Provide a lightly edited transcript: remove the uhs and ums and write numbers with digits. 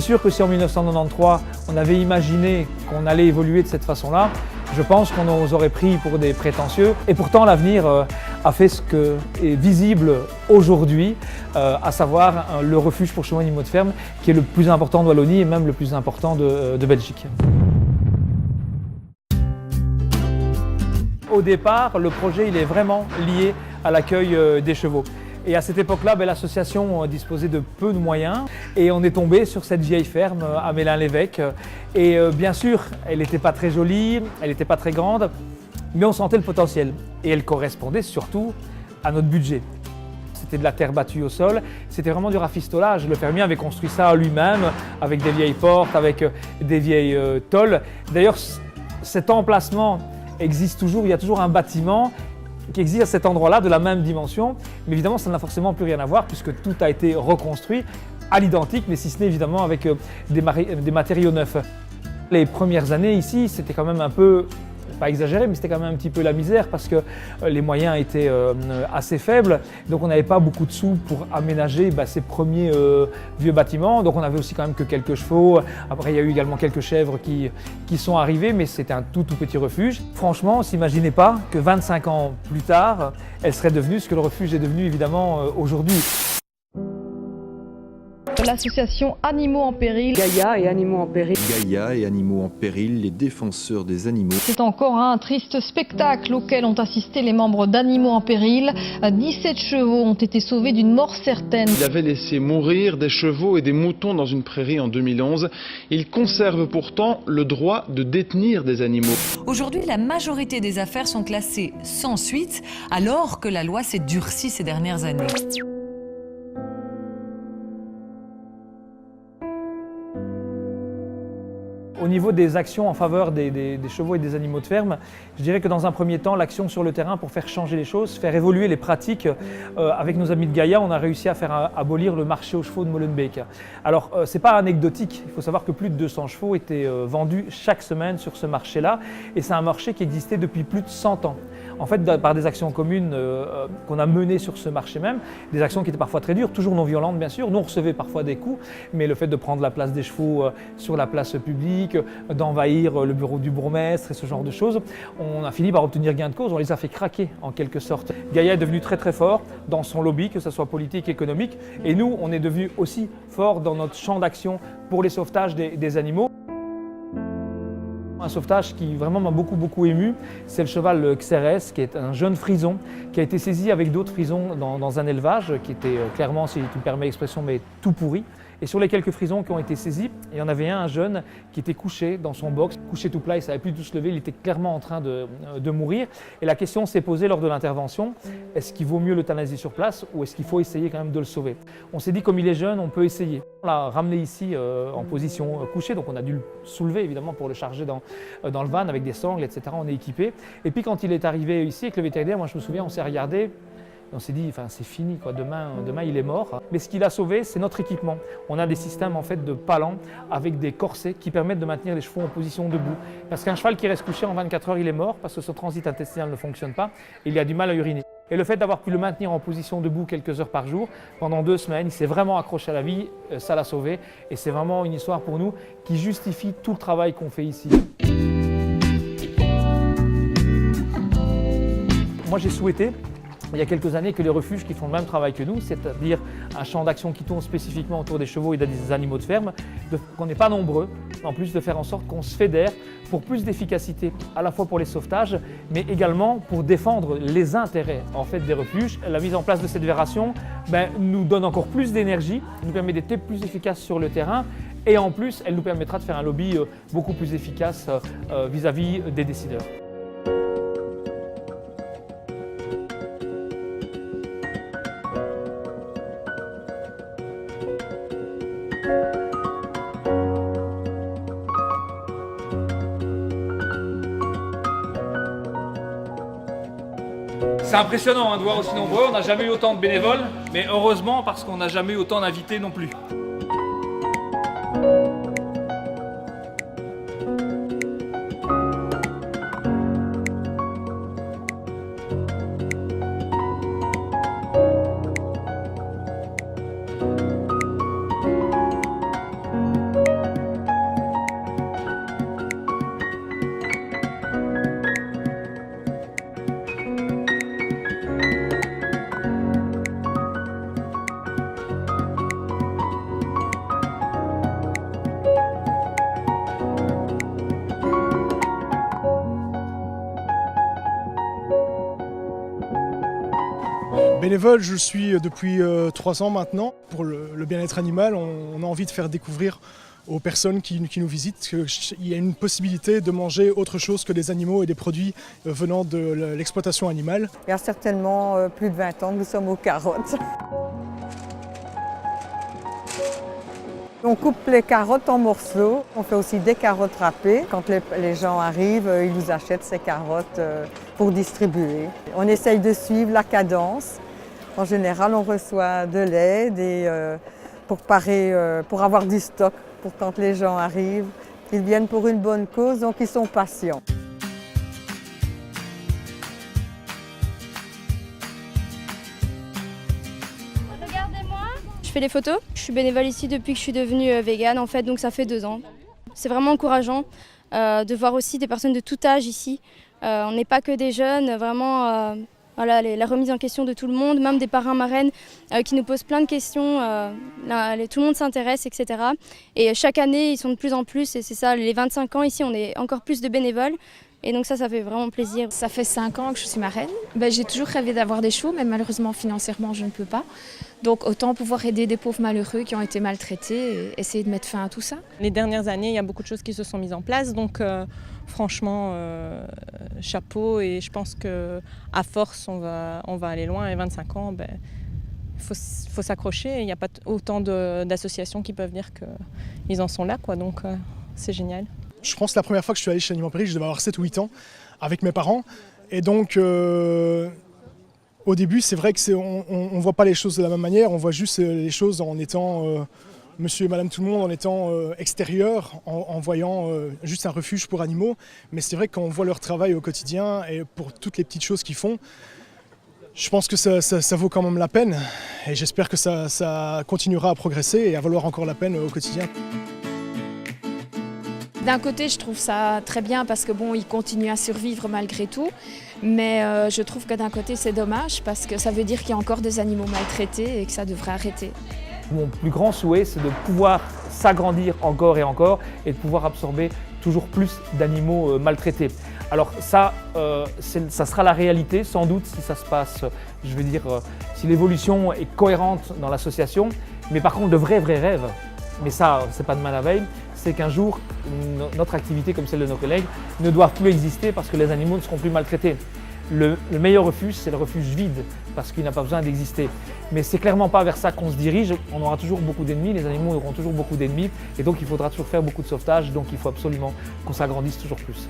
sûr que si en 1993, on avait imaginé qu'on allait évoluer de cette façon-là, je pense qu'on nous aurait pris pour des prétentieux. Et pourtant, l'avenir a fait ce qui est visible aujourd'hui, à savoir le refuge pour chevaux et animaux de ferme, qui est le plus important de Wallonie et même le plus important de Belgique. Au départ, le projet il est vraiment lié à l'accueil des chevaux. Et à cette époque-là, l'association disposait de peu de moyens et on est tombé sur cette vieille ferme à Mélin-l'Évêque. Et bien sûr, elle n'était pas très jolie, elle n'était pas très grande, mais on sentait le potentiel. Et elle correspondait surtout à notre budget. C'était de la terre battue au sol, c'était vraiment du rafistolage. Le fermier avait construit ça lui-même, avec des vieilles portes, avec des vieilles tôles. D'ailleurs, cet emplacement existe toujours, il y a toujours un bâtiment qui existe à cet endroit-là de la même dimension, mais évidemment ça n'a forcément plus rien à voir puisque tout a été reconstruit à l'identique, mais si ce n'est évidemment avec des matériaux neufs. Les premières années ici, c'était quand même un peu, pas exagéré, mais c'était quand même un petit peu la misère parce que les moyens étaient assez faibles, donc on n'avait pas beaucoup de sous pour aménager ces premiers vieux bâtiments, donc on avait aussi quand même que quelques chevaux. Après il y a eu également quelques chèvres qui sont arrivées, mais c'était un tout petit refuge. Franchement, on ne s'imaginait pas que 25 ans plus tard, elle serait devenue ce que le refuge est devenu évidemment aujourd'hui. L'association Animaux en péril. Gaïa et Animaux en péril. Gaïa et Animaux en péril, les défenseurs des animaux. C'est encore un triste spectacle auquel ont assisté les membres d'Animaux en péril. 17 chevaux ont été sauvés d'une mort certaine. Il avait laissé mourir des chevaux et des moutons dans une prairie en 2011. Il conserve pourtant le droit de détenir des animaux. Aujourd'hui, la majorité des affaires sont classées sans suite, alors que la loi s'est durcie ces dernières années. Au niveau des actions en faveur des chevaux et des animaux de ferme, je dirais que dans un premier temps, l'action sur le terrain pour faire changer les choses, faire évoluer les pratiques. Avec nos amis de Gaïa, on a réussi à faire abolir le marché aux chevaux de Molenbeek. Alors, ce n'est pas anecdotique, il faut savoir que plus de 200 chevaux étaient vendus chaque semaine sur ce marché-là, et c'est un marché qui existait depuis plus de 100 ans. En fait, par des actions communes qu'on a menées sur ce marché même, des actions qui étaient parfois très dures, toujours non violentes bien sûr. Nous, on recevait parfois des coups, mais le fait de prendre la place des chevaux sur la place publique, d'envahir le bureau du bourgmestre et ce genre de choses, on a fini par obtenir gain de cause, on les a fait craquer en quelque sorte. Gaïa est devenu très fort dans son lobby, que ce soit politique, économique, et nous, on est devenu aussi fort dans notre champ d'action pour les sauvetages des animaux. Un sauvetage qui vraiment m'a beaucoup ému, c'est le cheval Xérès, qui est un jeune frison, qui a été saisi avec d'autres frisons dans un élevage qui était clairement, si tu me permets l'expression, mais tout pourri. Et sur les quelques frisons qui ont été saisis, il y en avait un jeune qui était couché dans son box, couché tout plat, il ne savait plus d'où se lever, il était clairement en train de mourir. Et la question s'est posée lors de l'intervention, est-ce qu'il vaut mieux l'euthanasier sur place ou est-ce qu'il faut essayer quand même de le sauver? On s'est dit, comme il est jeune, on peut essayer. On l'a ramené ici en position couchée, donc on a dû le soulever évidemment pour le charger dans le van avec des sangles, etc. On est équipé. Et puis quand il est arrivé ici avec le vétérinaire, moi je me souviens, on s'est regardé. On s'est dit, c'est fini, quoi. Demain il est mort. Mais ce qu'il a sauvé, c'est notre équipement. On a des systèmes en fait de palans avec des corsets qui permettent de maintenir les chevaux en position debout. Parce qu'un cheval qui reste couché en 24 heures, il est mort parce que son transit intestinal ne fonctionne pas et il a du mal à uriner. Et le fait d'avoir pu le maintenir en position debout quelques heures par jour, pendant 2 semaines, il s'est vraiment accroché à la vie, ça l'a sauvé. Et c'est vraiment une histoire pour nous qui justifie tout le travail qu'on fait ici. Moi j'ai souhaité, il y a quelques années, que les refuges qui font le même travail que nous, c'est-à-dire un champ d'action qui tourne spécifiquement autour des chevaux et des animaux de ferme, qu'on n'est pas nombreux, en plus de faire en sorte qu'on se fédère pour plus d'efficacité, à la fois pour les sauvetages, mais également pour défendre les intérêts en fait, des refuges. La mise en place de cette fédération nous donne encore plus d'énergie, nous permet d'être plus efficaces sur le terrain, et en plus, elle nous permettra de faire un lobby beaucoup plus efficace vis-à-vis des décideurs. C'est impressionnant de voir aussi nombreux, on n'a jamais eu autant de bénévoles, mais heureusement parce qu'on n'a jamais eu autant d'invités non plus. Bénévole, je suis depuis 3 ans maintenant. Pour le bien-être animal, on a envie de faire découvrir aux personnes qui nous visitent qu'il y a une possibilité de manger autre chose que des animaux et des produits venant de l'exploitation animale. Il y a certainement plus de 20 ans que nous sommes aux carottes. On coupe les carottes en morceaux, on fait aussi des carottes râpées. Quand les gens arrivent, ils nous achètent ces carottes pour distribuer. On essaye de suivre la cadence. En général, on reçoit de l'aide pour avoir du stock pour quand les gens arrivent. Ils viennent pour une bonne cause, donc ils sont patients. Je fais des photos. Je suis bénévole ici depuis que je suis devenue végane en fait, donc ça fait 2 ans. C'est vraiment encourageant de voir aussi des personnes de tout âge ici. On n'est pas que des jeunes, vraiment voilà, la remise en question de tout le monde, même des parrains marraines qui nous posent plein de questions. Tout le monde s'intéresse, etc. Et chaque année, ils sont de plus en plus, et c'est ça, les 25 ans ici, on est encore plus de bénévoles. Et donc ça fait vraiment plaisir. Ça fait 5 ans que je suis marraine. J'ai toujours rêvé d'avoir des chevaux, mais malheureusement financièrement je ne peux pas. Donc autant pouvoir aider des pauvres malheureux qui ont été maltraités et essayer de mettre fin à tout ça. Les dernières années, il y a beaucoup de choses qui se sont mises en place, donc franchement, chapeau, et je pense qu'à force, on va aller loin. Et 25 ans, faut s'accrocher. Il n'y a pas autant d'associations qui peuvent dire qu'ils en sont là, quoi. Donc c'est génial. Je pense que la première fois que je suis allé chez Animaux en Péril, je devais avoir 7 ou 8 ans avec mes parents. Et donc, au début, c'est vrai qu'on ne voit pas les choses de la même manière. On voit juste les choses en étant monsieur et madame tout le monde, en étant extérieur, en voyant juste un refuge pour animaux. Mais c'est vrai que quand on voit leur travail au quotidien et pour toutes les petites choses qu'ils font, je pense que ça vaut quand même la peine. Et j'espère que ça continuera à progresser et à valoir encore la peine au quotidien. D'un côté, je trouve ça très bien parce que bon, ils continuent à survivre malgré tout. Mais je trouve que d'un côté, c'est dommage parce que ça veut dire qu'il y a encore des animaux maltraités et que ça devrait arrêter. Mon plus grand souhait, c'est de pouvoir s'agrandir encore et encore et de pouvoir absorber toujours plus d'animaux maltraités. Alors ça sera la réalité sans doute si ça se passe, je veux dire, si l'évolution est cohérente dans l'association. Mais par contre, le vrai rêve, mais ça, c'est pas demain la veille, c'est qu'un jour, notre activité comme celle de nos collègues ne doit plus exister parce que les animaux ne seront plus maltraités. Le meilleur refuge, c'est le refuge vide parce qu'il n'a pas besoin d'exister. Mais c'est clairement pas vers ça qu'on se dirige. On aura toujours beaucoup d'ennemis, les animaux auront toujours beaucoup d'ennemis et donc il faudra toujours faire beaucoup de sauvetage. Donc il faut absolument qu'on s'agrandisse toujours plus.